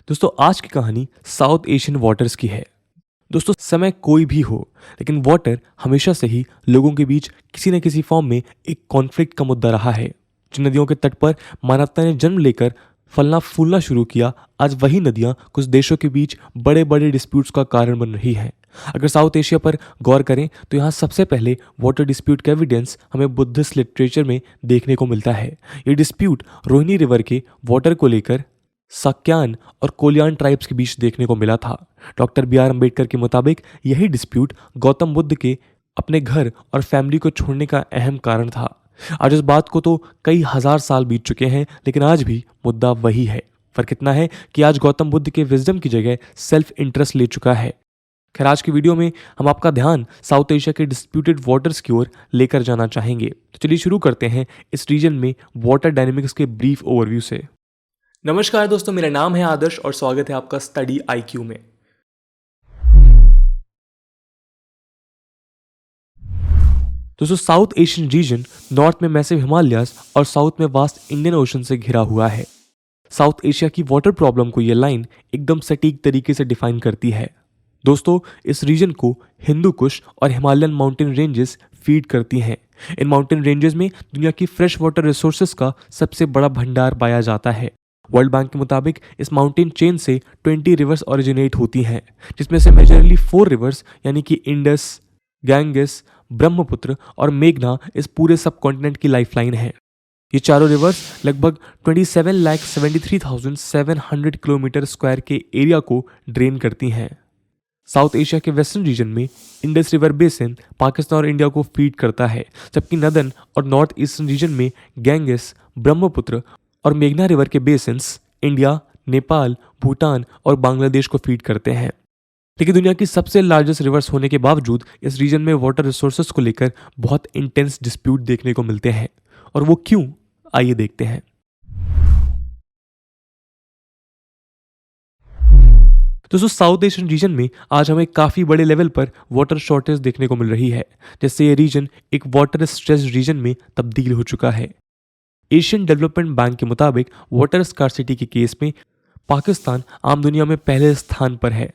दोस्तों आज की कहानी साउथ एशियन वाटर्स की है। दोस्तों समय कोई भी हो, लेकिन वाटर हमेशा से ही लोगों के बीच किसी न किसी फॉर्म में एक कॉन्फ्लिक्ट का मुद्दा रहा है। जिन नदियों के तट पर मानवता ने जन्म लेकर फलना फूलना शुरू किया, आज वही नदियां कुछ देशों के बीच बड़े बड़े डिस्प्यूट्स का कारण बन रही हैं। अगर साउथ एशिया पर गौर करें तो यहाँ सबसे पहले वाटर डिस्प्यूट का एविडेंस हमें बुद्धिस्ट लिटरेचर में देखने को मिलता है। ये डिस्प्यूट रोहिणी रिवर के वाटर को लेकर साक्यान और कोलियान ट्राइब्स के बीच देखने को मिला था। डॉक्टर बी आर अम्बेडकर के मुताबिक यही डिस्प्यूट गौतम बुद्ध के अपने घर और फैमिली को छोड़ने का अहम कारण था। आज इस बात को तो कई हजार साल बीत चुके हैं, लेकिन आज भी मुद्दा वही है। फर्क इतना है कि आज गौतम बुद्ध के विजडम की जगह सेल्फ इंटरेस्ट ले चुका है। खैर, आज की वीडियो में हम आपका ध्यान साउथ एशिया के डिस्प्यूटेड वाटर्स की ओर लेकर जाना चाहेंगे। तो चलिए शुरू करते हैं इस रीजन में वाटर डायनेमिक्स के ब्रीफ ओवरव्यू से। नमस्कार दोस्तों, मेरा नाम है आदर्श और स्वागत है आपका स्टडी आईक्यू में। दोस्तों साउथ एशियन रीजन नॉर्थ में मैसिव हिमालयाज और साउथ में वास्ट इंडियन ओशन से घिरा हुआ है। साउथ एशिया की वाटर प्रॉब्लम को यह लाइन एकदम सटीक तरीके से डिफाइन करती है। दोस्तों इस रीजन को हिंदू कुश और हिमालयन माउंटेन रेंजेस फीड करती हैं। इन माउंटेन रेंजेस में दुनिया की फ्रेश वाटर रिसोर्सेज का सबसे बड़ा भंडार पाया जाता है। वर्ल्ड बैंक के मुताबिक इस माउंटेन चेन से 20 रिवर्स ओरिजिनेट होती हैं, जिसमें से मेजरली 4 रिवर्स यानी कि इंडस, गैंगस, ब्रह्मपुत्र और मेघना इस पूरे सब कॉन्टिनेंट की लाइफलाइन है। ये चारों रिवर्स लगभग 27,73,700 किलोमीटर स्क्वायर के एरिया को ड्रेन करती हैं। साउथ एशिया के वेस्टर्न रीजन में इंडस रिवर बेसिन पाकिस्तान और इंडिया को फीड करता है, जबकि नदर्न और नॉर्थ ईस्टर्न रीजन में गैंगस, ब्रह्मपुत्र और मेघना रिवर के बेसिन्स इंडिया, नेपाल, भूटान और बांग्लादेश को फीड करते हैं। लेकिन दुनिया की सबसे लार्जेस्ट रिवर्स होने के बावजूद इस रीजन में वाटर रिसोर्सेज को लेकर बहुत इंटेंस डिस्प्यूट देखने को मिलते हैं। और वो क्यों, आइए देखते हैं। दोस्तों साउथ एशियन रीजन में आज हमें काफी बड़े लेवल पर वाटर शॉर्टेज देखने को मिल रही है, जिससे ये रीजन एक वाटर स्ट्रेस्ड रीजन में तब्दील हो चुका है। एशियन डेवलपमेंट बैंक के मुताबिक वाटर स्कार्सिटी के केस में पाकिस्तान आम दुनिया में पहले स्थान पर है।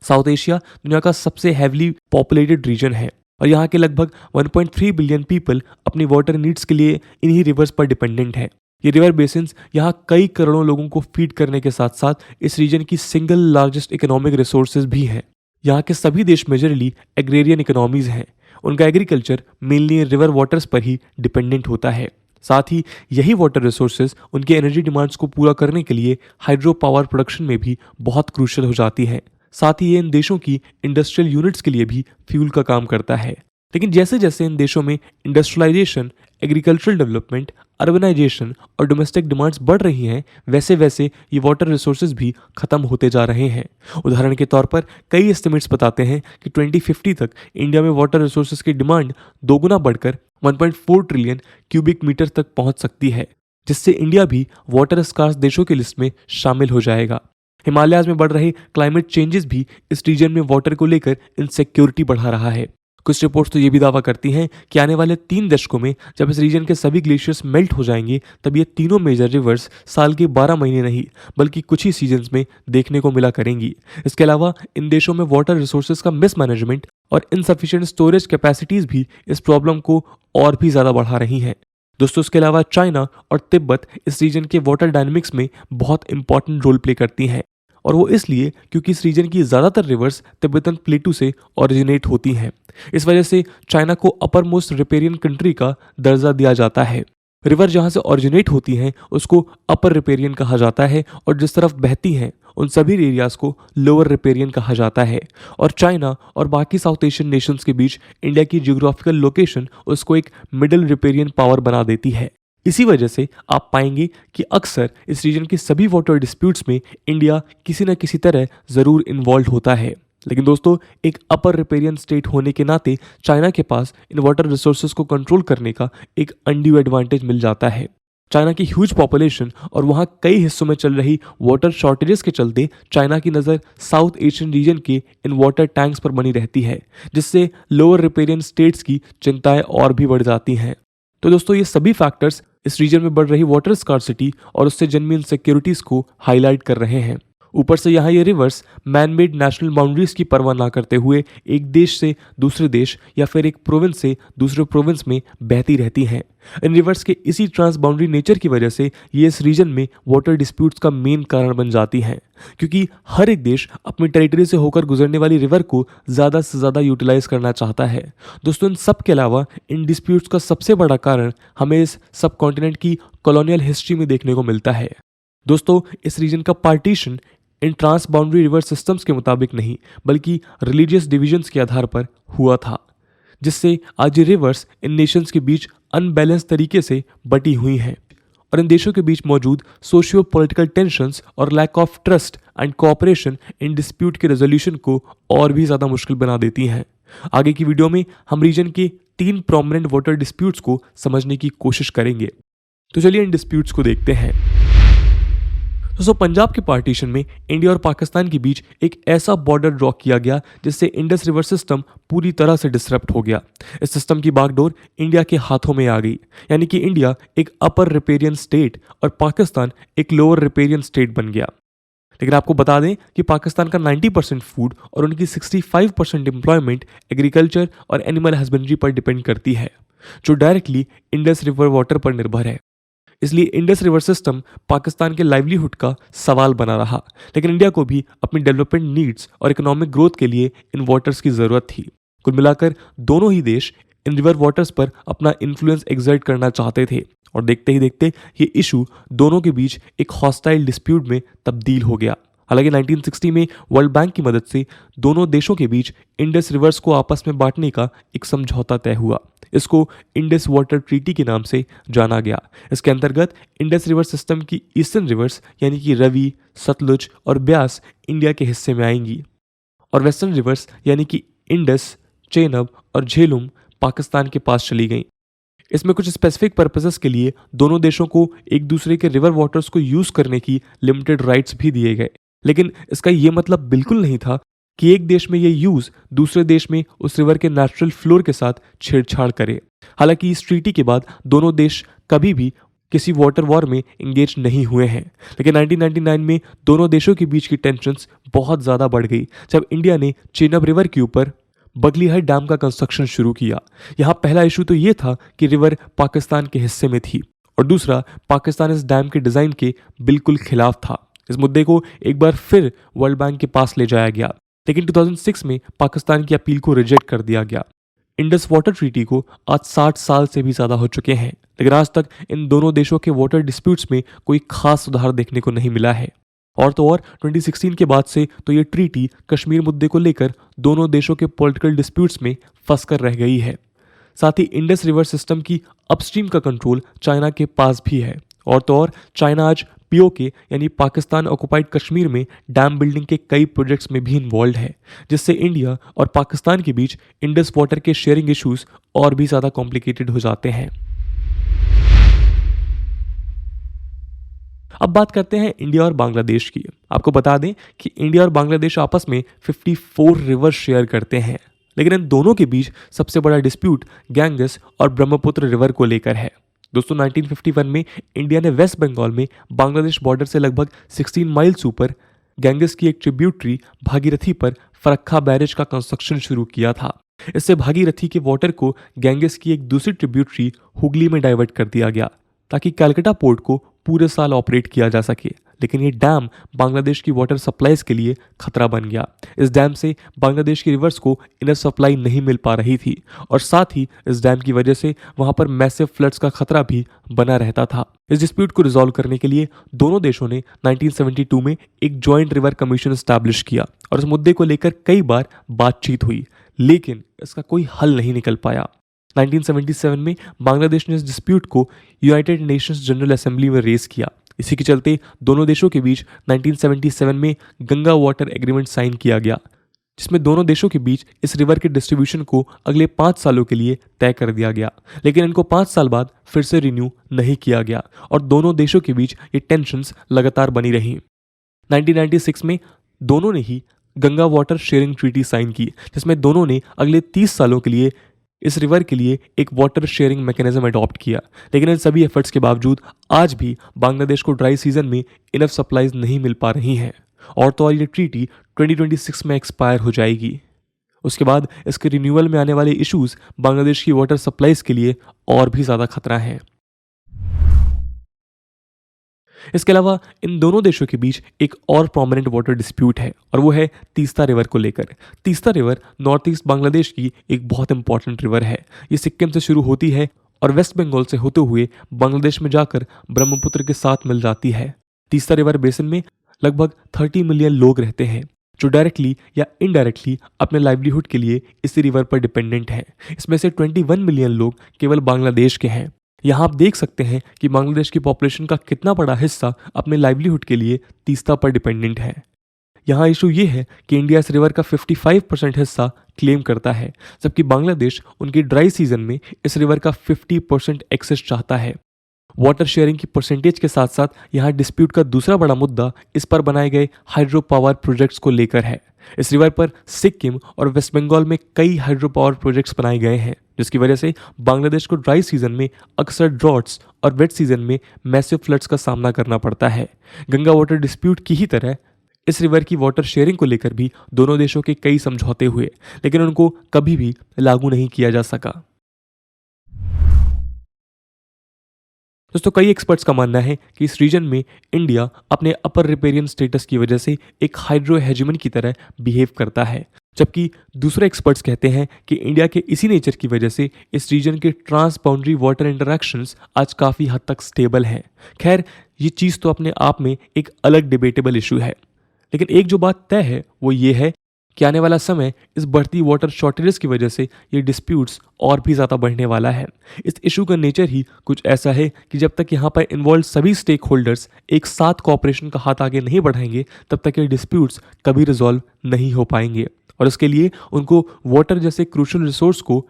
साउथ एशिया दुनिया का सबसे हैवीली पॉपुलेटेड रीजन है और यहाँ के लगभग 1.3 बिलियन पीपल अपनी वाटर नीड्स के लिए इन्हीं रिवर्स पर डिपेंडेंट है। ये रिवर बेसिन्स यहाँ कई करोड़ों लोगों को फीड करने के साथ साथ इस रीजन की सिंगल लार्जेस्ट इकोनॉमिक रिसोर्सेज भी हैं। यहाँ के सभी देश मेजरली एग्रेरियन इकोनॉमीज हैं। उनका एग्रीकल्चर मेनली रिवर वाटर्स पर ही डिपेंडेंट होता है। साथ ही यही वाटर रिसोर्सेज उनके एनर्जी डिमांड्स को पूरा करने के लिए हाइड्रो पावर प्रोडक्शन में भी बहुत क्रूशियल हो जाती है। साथ ही ये इन देशों की इंडस्ट्रियल यूनिट्स के लिए भी फ्यूल का काम करता है। लेकिन जैसे जैसे इन देशों में इंडस्ट्रियलाइजेशन, एग्रीकल्चरल डेवलपमेंट, अर्बनाइजेशन और डोमेस्टिक डिमांड्स बढ़ रही हैं, वैसे वैसे ये वाटर रिसोर्सेज भी खत्म होते जा रहे हैं। उदाहरण के तौर पर कई एस्टिमेट्स बताते हैं कि 2050 तक इंडिया में वाटर रिसोर्सेज की डिमांड दोगुना बढ़कर 1.4 ट्रिलियन क्यूबिक मीटर तक पहुंच सकती है, जिससे इंडिया भी वाटर स्कार्स देशों की लिस्ट में शामिल हो जाएगा। हिमालयाज में बढ़ रहे क्लाइमेट चेंजेस भी इस रीजन में वाटर को लेकर इनसिक्योरिटी बढ़ा रहा है। कुछ रिपोर्ट्स तो ये भी दावा करती हैं कि आने वाले 3 दशकों में जब इस रीजन के सभी ग्लेशियर्स मेल्ट हो जाएंगे, तब ये तीनों मेजर रिवर्स साल के 12 महीने नहीं बल्कि कुछ ही सीजन्स में देखने को मिला करेंगी। इसके अलावा इन देशों में वाटर रिसोर्सेज का मिसमैनेजमेंट और इनसफिशिएंट स्टोरेज कैपेसिटीज भी इस प्रॉब्लम को और भी ज़्यादा बढ़ा रही हैं। दोस्तों इसके अलावा चाइना और तिब्बत इस रीजन के वाटर डायनेमिक्स में बहुत इंपॉर्टेंट रोल प्ले करती हैं, और वो इसलिए क्योंकि इस रीजन की ज़्यादातर रिवर्स तिब्बतन प्लेटू से ओरिजिनेट होती हैं। इस वजह से चाइना को अपर मोस्ट रिपेरियन कंट्री का दर्जा दिया जाता है। रिवर जहाँ से ओरिजिनेट होती हैं उसको अपर रिपेरियन कहा जाता है, और जिस तरफ बहती हैं उन सभी एरियाज को लोअर रिपेरियन कहा जाता है। और चाइना और बाकी साउथ एशियन नेशंस के बीच इंडिया की जियोग्राफिकल लोकेशन उसको एक मिडिल रिपेरियन पावर बना देती है। इसी वजह से आप पाएंगे कि अक्सर इस रीजन के सभी वाटर डिस्प्यूट्स में इंडिया किसी न किसी तरह ज़रूर इन्वॉल्व होता है। लेकिन दोस्तों एक अपर रिपेरियन स्टेट होने के नाते चाइना के पास इन वाटर रिसोर्सेज को कंट्रोल करने का एक अनड्यू एडवांटेज मिल जाता है। चाइना की ह्यूज पॉपुलेशन और वहाँ कई हिस्सों में चल रही वाटर शॉर्टेजेस के चलते चाइना की नज़र साउथ एशियन रीजन के इन वाटर टैंक्स पर बनी रहती है, जिससे लोअर रिपेरियन स्टेट्स की चिंताएं और भी बढ़ जाती हैं। तो दोस्तों ये सभी फैक्टर्स इस रीजन में बढ़ रही वाटर स्कार्सिटी और उससे जन्मी इनसिक्योरिटीज को हाईलाइट कर रहे हैं। ऊपर से यहाँ ये reverse man made national boundaries की परवाह ना करते हुए एक देश से दूसरे देश या फिर एक प्रोविंस से दूसरे प्रोविंस में बहती रहती हैं। इन रिवर्स के इसी ट्रांस बाउंड्री नेचर की वजह से ये इस रीजन में वाटर डिस्प्यूट्स का मेन कारण बन जाती हैं, क्योंकि हर एक देश अपनी टेरिटरी से होकर गुजरने वाली रिवर को ज़्यादा से ज़्यादा यूटिलाइज करना चाहता है। दोस्तों, इन सब के अलावा इन डिस्प्यूट्स का सबसे बड़ा कारण हमें इस सब कॉन्टिनेंट की कॉलोनियल हिस्ट्री में देखने को मिलता है। दोस्तों, इस रीजन का partition in trans boundary river systems के मुताबिक नहीं बल्कि रिलीजियस डिविजन्स के आधार पर हुआ था, जिससे आज ये रिवर्स इन नेशंस के बीच अनबैलेंस तरीके से बटी हुई हैं और इन देशों के बीच मौजूद सोशियो पॉलिटिकल टेंशंस और lack of trust and cooperation in dispute के रेजोल्यूशन को और भी ज़्यादा मुश्किल बना देती हैं। आगे की वीडियो में हम रीजन के 3 प्रोमिनेंट वाटर डिस्प्यूट्स को समझने की कोशिश करेंगे। तो चलिए इन डिस्प्यूट्स को देखते हैं। दोस्तों, पंजाब के पार्टीशन में इंडिया और पाकिस्तान के बीच एक ऐसा बॉर्डर ड्रॉ किया गया जिससे इंडस रिवर सिस्टम पूरी तरह से डिसरप्ट हो गया। इस सिस्टम की बागडोर इंडिया के हाथों में आ गई, यानी कि इंडिया एक अपर रिपेरियन स्टेट और पाकिस्तान एक लोअर रिपेरियन स्टेट बन गया। लेकिन आपको बता दें कि पाकिस्तान का 90% फूड और उनकी 65% एम्प्लॉयमेंट एग्रीकल्चर और एनिमल हस्बेंड्री पर डिपेंड करती है, जो डायरेक्टली इंडस रिवर वाटर पर निर्भर है। इसलिए इंडस रिवर सिस्टम पाकिस्तान के लाइवलीहुड का सवाल बना रहा, लेकिन इंडिया को भी अपनी डेवलपमेंट नीड्स और इकोनॉमिक ग्रोथ के लिए इन वाटर्स की ज़रूरत थी। कुल मिलाकर दोनों ही देश इन रिवर वाटर्स पर अपना इन्फ्लुएंस एक्सर्ट करना चाहते थे और देखते ही देखते ये इशू दोनों के बीच एक हॉस्टाइल डिस्प्यूट में तब्दील हो गया। हालांकि 1960 में वर्ल्ड बैंक की मदद से दोनों देशों के बीच इंडस रिवर्स को आपस में बांटने का एक समझौता तय हुआ। इसको इंडस वाटर ट्रीटी के नाम से जाना गया। इसके अंतर्गत इंडस रिवर सिस्टम की ईस्टर्न रिवर्स यानी कि रवि, सतलुज और ब्यास इंडिया के हिस्से में आएंगी और वेस्टर्न रिवर्स यानी कि इंडस, चेनाब और झेलम पाकिस्तान के पास चली गईं। इसमें कुछ स्पेसिफिक पर्पसेस के लिए दोनों देशों को एक दूसरे के रिवर वाटर्स को यूज करने की लिमिटेड राइट्स भी दिए गए, लेकिन इसका ये मतलब बिल्कुल नहीं था कि एक देश में ये यूज दूसरे देश में उस रिवर के नेचुरल फ्लोर के साथ छेड़छाड़ करे। हालांकि इस ट्रीटी के बाद दोनों देश कभी भी किसी वाटर वॉर में एंगेज नहीं हुए हैं, लेकिन 1999 में दोनों देशों के बीच की टेंशन्स बहुत ज़्यादा बढ़ गई जब इंडिया ने चेनाब रिवर के ऊपर बगलीहट डैम का कंस्ट्रक्शन शुरू किया। यहाँ पहला इशू तो ये था कि रिवर पाकिस्तान के हिस्से में थी और दूसरा, पाकिस्तान इस डैम के डिज़ाइन के बिल्कुल खिलाफ था। इस मुद्दे को एक बार फिर वर्ल्ड बैंक के पास ले जाया गया, लेकिन 2006 में पाकिस्तान की अपील को रिजेक्ट कर दिया गया। इंडस वाटर ट्रीटी को आज 60 साल से भी ज़्यादा हो चुके हैं, लेकिन आज तक इन दोनों देशों के वाटर डिस्प्यूट्स में कोई खास सुधार देखने को नहीं मिला है। और तो और 2016 के बाद से तो ये ट्रीटी कश्मीर मुद्दे को लेकर दोनों देशों के पॉलिटिकल डिस्प्यूट्स में फंस कर रह गई है। साथ ही इंडस रिवर सिस्टम की अपस्ट्रीम का कंट्रोल चाइना के पास भी है। और तो और चाइना आज पीओके यानी पाकिस्तान ऑक्युपाइड कश्मीर में डैम बिल्डिंग के कई प्रोजेक्ट्स में भी इन्वॉल्व है, जिससे इंडिया और पाकिस्तान के बीच इंडस वाटर के शेयरिंग इश्यूज और भी ज़्यादा कॉम्प्लिकेटेड हो जाते हैं। अब बात करते हैं इंडिया और बांग्लादेश की। आपको बता दें कि इंडिया और बांग्लादेश आपस में 54 रिवर शेयर करते हैं, लेकिन इन दोनों के बीच सबसे बड़ा डिस्प्यूट गैंगस और ब्रह्मपुत्र रिवर को लेकर है। दोस्तों, 1951 में इंडिया ने वेस्ट बंगाल में बांग्लादेश बॉर्डर से लगभग 16 माइल्स ऊपर गैंगस की एक ट्रिब्यूटरी भागीरथी पर फरक्का बैरेज का कंस्ट्रक्शन शुरू किया था। इससे भागीरथी के वाटर को गैंगस की एक दूसरी ट्रिब्यूटरी हुगली में डाइवर्ट कर दिया गया ताकि कलकत्ता पोर्ट को पूरे साल ऑपरेट किया जा सके। लेकिन ये डैम बांग्लादेश की वाटर सप्लाईज के लिए खतरा बन गया। इस डैम से बांग्लादेश की रिवर्स को इनफ सप्लाई नहीं मिल पा रही थी और साथ ही इस डैम की वजह से वहां पर मैसिव फ्लड्स का खतरा भी बना रहता था। इस डिस्प्यूट को रिजॉल्व करने के लिए दोनों देशों ने 1972 में एक जॉइंट रिवर कमीशन एस्टैब्लिश किया और इस मुद्दे को लेकर कई बार बातचीत हुई, लेकिन इसका कोई हल नहीं निकल पाया। 1977 में बांग्लादेश ने इस डिस्प्यूट को यूनाइटेड नेशंस जनरल असेंबली में रेज किया। इसी के चलते दोनों देशों के बीच 1977 में गंगा वाटर एग्रीमेंट साइन किया गया, जिसमें दोनों देशों के बीच इस रिवर के डिस्ट्रीब्यूशन को अगले 5 सालों के लिए तय कर दिया गया। लेकिन इनको 5 साल बाद फिर से रिन्यू नहीं किया गया और दोनों देशों के बीच ये टेंशन्स लगातार बनी रही। 1996 में दोनों ने ही Ganga water sharing treaty sign की, जिसमें दोनों ने अगले 30 सालों के लिए इस रिवर के लिए एक वाटर शेयरिंग मैकेनिज्म अडॉप्ट किया। लेकिन इन सभी एफर्ट्स के बावजूद आज भी बांग्लादेश को ड्राई सीजन में इनफ सप्लाईज नहीं मिल पा रही हैं। और तो और ये ट्रीटी 2026 में एक्सपायर हो जाएगी। उसके बाद इसके रिन्यूअल में आने वाले इश्यूज बांग्लादेश की वाटर सप्लाईज के लिए और भी ज़्यादा खतरा है। इसके अलावा इन दोनों देशों के बीच एक और प्रोमिनेंट वाटर डिस्प्यूट है और वो है तीस्ता रिवर को लेकर। Teesta river north east Bangladesh की एक बहुत इंपॉर्टेंट रिवर है। ये सिक्किम से शुरू होती है और वेस्ट बंगाल से होते हुए बांग्लादेश में जाकर ब्रह्मपुत्र के साथ मिल जाती है। तीस्ता रिवर बेसिन में लगभग 30 मिलियन लोग रहते हैं जो डायरेक्टली या इनडायरेक्टली अपने लाइवलीहुड के लिए इसी रिवर पर डिपेंडेंट हैं। इसमें से 21 मिलियन लोग केवल बांग्लादेश के हैं। यहाँ आप देख सकते हैं कि बांग्लादेश की पॉपुलेशन का कितना बड़ा हिस्सा अपने लाइवलीहुड के लिए तीस्ता पर डिपेंडेंट है। यहाँ इशू ये है कि इंडिया इस रिवर का 55% हिस्सा क्लेम करता है, जबकि बांग्लादेश उनकी ड्राई सीजन में इस रिवर का 50% एक्सेस चाहता है। वाटर शेयरिंग की परसेंटेज के साथ साथ यहाँ डिस्प्यूट का दूसरा बड़ा मुद्दा इस पर बनाए गए हाइड्रो पावर प्रोजेक्ट्स को लेकर है। इस रिवर पर सिक्किम और वेस्ट बंगाल में कई हाइड्रो पावर प्रोजेक्ट्स बनाए गए हैं, जिसकी वजह से बांग्लादेश को ड्राई सीजन में अक्सर ड्रॉट्स और वेट सीजन में मैसिव फ्लड्स का सामना करना पड़ता है। गंगा वाटर डिस्प्यूट की ही तरह इस रिवर की वाटर शेयरिंग को लेकर भी दोनों देशों के कई समझौते हुए, लेकिन उनको कभी भी लागू नहीं किया जा सका। दोस्तों, कई एक्सपर्ट्स का मानना है कि इस रीजन में इंडिया अपने अपर रिपेरियन स्टेटस की वजह से एक हाइड्रो हेजिमन की तरह बिहेव करता है, जबकि दूसरे एक्सपर्ट्स कहते हैं कि इंडिया के इसी नेचर की वजह से इस रीजन के ट्रांस बाउंड्री वाटर इंटरैक्शंस आज काफ़ी हद तक स्टेबल हैं। खैर, ये चीज़ तो अपने आप में एक अलग डिबेटेबल इशू है, लेकिन एक जो बात तय है वो ये है कि आने वाला समय इस बढ़ती वाटर शॉर्टेजेस की वजह से ये डिस्प्यूट्स और भी ज़्यादा बढ़ने वाला है। इस इशू का नेचर ही कुछ ऐसा है कि जब तक यहाँ पर इन्वॉल्व सभी स्टेक होल्डर्स एक साथ कॉपरेशन का हाथ आगे नहीं बढ़ाएंगे, तब तक ये डिस्प्यूट्स कभी रिजॉल्व नहीं हो पाएंगे। और इसके लिए उनको वाटर जैसे क्रूशल रिसोर्स को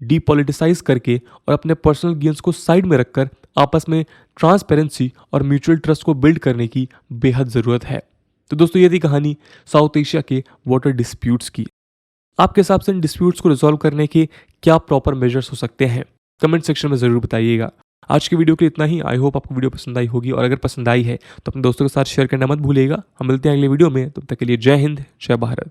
डीपॉलिटिसाइज करके और अपने पर्सनल गेन्स को साइड में रखकर आपस में ट्रांसपेरेंसी और म्यूचुअल ट्रस्ट को बिल्ड करने की बेहद ज़रूरत है। तो दोस्तों, ये थी कहानी साउथ एशिया के वाटर डिस्प्यूट्स की। आपके हिसाब से इन डिस्प्यूट्स को रिजॉल्व करने के क्या प्रॉपर मेजर्स हो सकते हैं? कमेंट सेक्शन में ज़रूर बताइएगा। आज की वीडियो के लिए इतना ही। आई होप आपको वीडियो पसंद आई होगी, और अगर पसंद आई है तो अपने दोस्तों के साथ शेयर करना मत भूलिएगा। हम मिलते हैं अगले वीडियो में, तब तक के लिए जय हिंद, जय भारत।